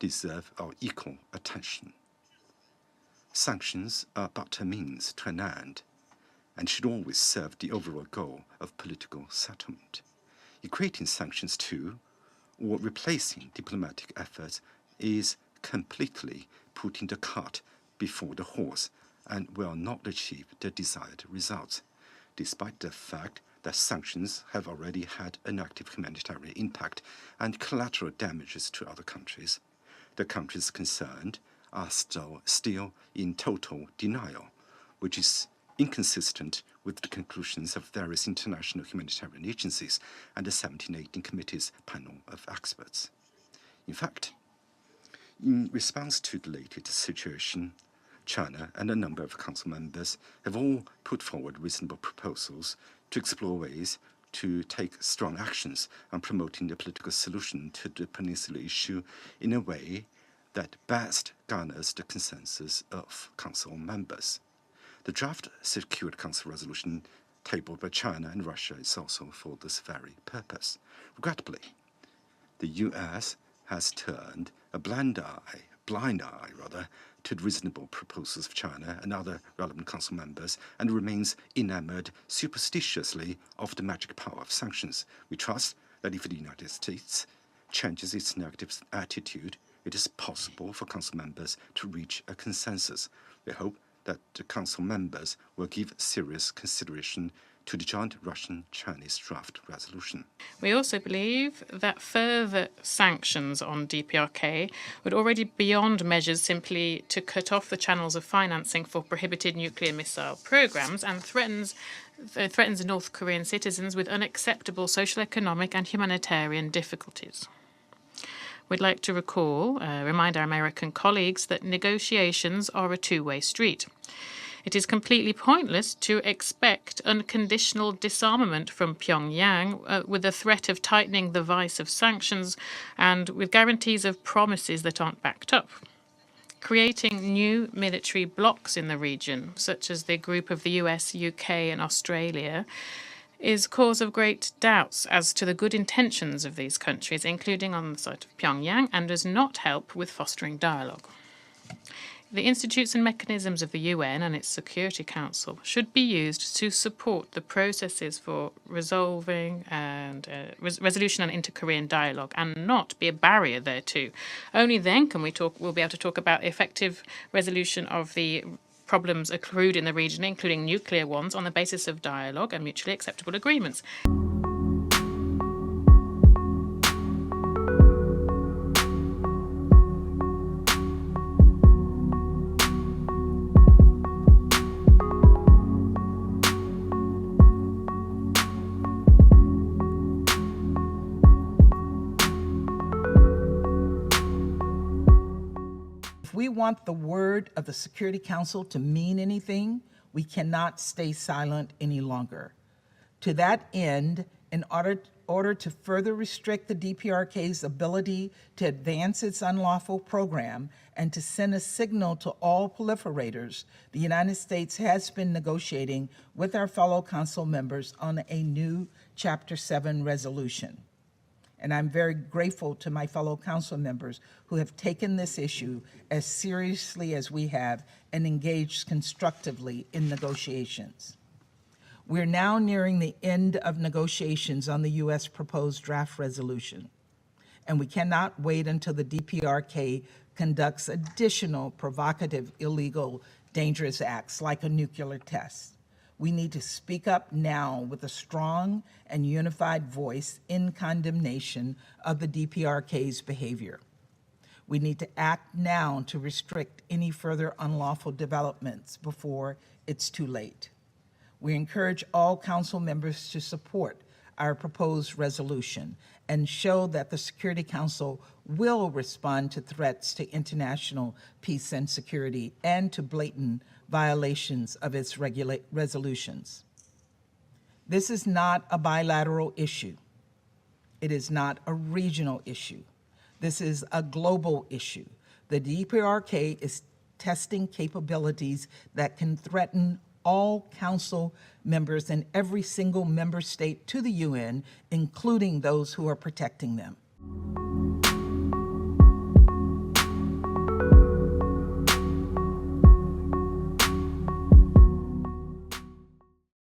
deserve our equal attention. Sanctions are but a means to an end, and should always serve the overall goal of political settlement. Equating sanctions to or replacing diplomatic efforts is completely putting the cart before the horse and will not achieve the desired results, despite the fact that sanctions have already had a negative humanitarian impact and collateral damages to other countries. The countries concerned are still in total denial, which is inconsistent with the conclusions of various international humanitarian agencies and the 1718 Committee's panel of experts. In fact, in response to the latest situation, China and a number of Council members have all put forward reasonable proposals to explore ways to take strong actions on promoting the political solution to the peninsula issue in a way that best garners the consensus of Council members. The draft Security Council resolution tabled by China and Russia is also for this very purpose. Regrettably, the US has turned a blind eye to the reasonable proposals of China and other relevant Council members and remains enamored superstitiously of the magic power of sanctions. We trust that if the United States changes its negative attitude, it is possible for Council members to reach a consensus. We hope that the Council members will give serious consideration to the joint Russian-Chinese draft resolution. We also believe that further sanctions on DPRK would already be beyond measures simply to cut off the channels of financing for prohibited nuclear missile programs and threatens North Korean citizens with unacceptable social, economic and humanitarian difficulties. We'd like to remind our American colleagues that negotiations are a two-way street. It is completely pointless to expect unconditional disarmament from Pyongyang with the threat of tightening the vice of sanctions and with guarantees of promises that aren't backed up. Creating new military blocs in the region, such as the group of the US, UK and Australia, is cause of great doubts as to the good intentions of these countries, including on the side of Pyongyang, and does not help with fostering dialogue. The institutes and mechanisms of the UN and its Security Council should be used to support the processes for resolving and resolution and inter-Korean dialogue, and not be a barrier thereto. Only then can we'll be able to talk about effective resolution of the problems accrued in the region, including nuclear ones, on the basis of dialogue and mutually acceptable agreements. If we want the word of the Security Council to mean anything, we cannot stay silent any longer. To that end, in order to further restrict the DPRK's ability to advance its unlawful program and to send a signal to all proliferators, the United States has been negotiating with our fellow Council members on a new Chapter 7 resolution. And I'm very grateful to my fellow Council members who have taken this issue as seriously as we have and engaged constructively in negotiations. We're now nearing the end of negotiations on the U.S. proposed draft resolution, and we cannot wait until the DPRK conducts additional provocative, illegal, dangerous acts like a nuclear test. We need to speak up now with a strong and unified voice in condemnation of the DPRK's behavior. We need to act now to restrict any further unlawful developments before it's too late. We encourage all Council members to support our proposed resolution and show that the Security Council will respond to threats to international peace and security and to blatant violations of its resolutions. This is not a bilateral issue. It is not a regional issue. This is a global issue. The DPRK is testing capabilities that can threaten all Council members in every single member state to the UN, including those who are protecting them.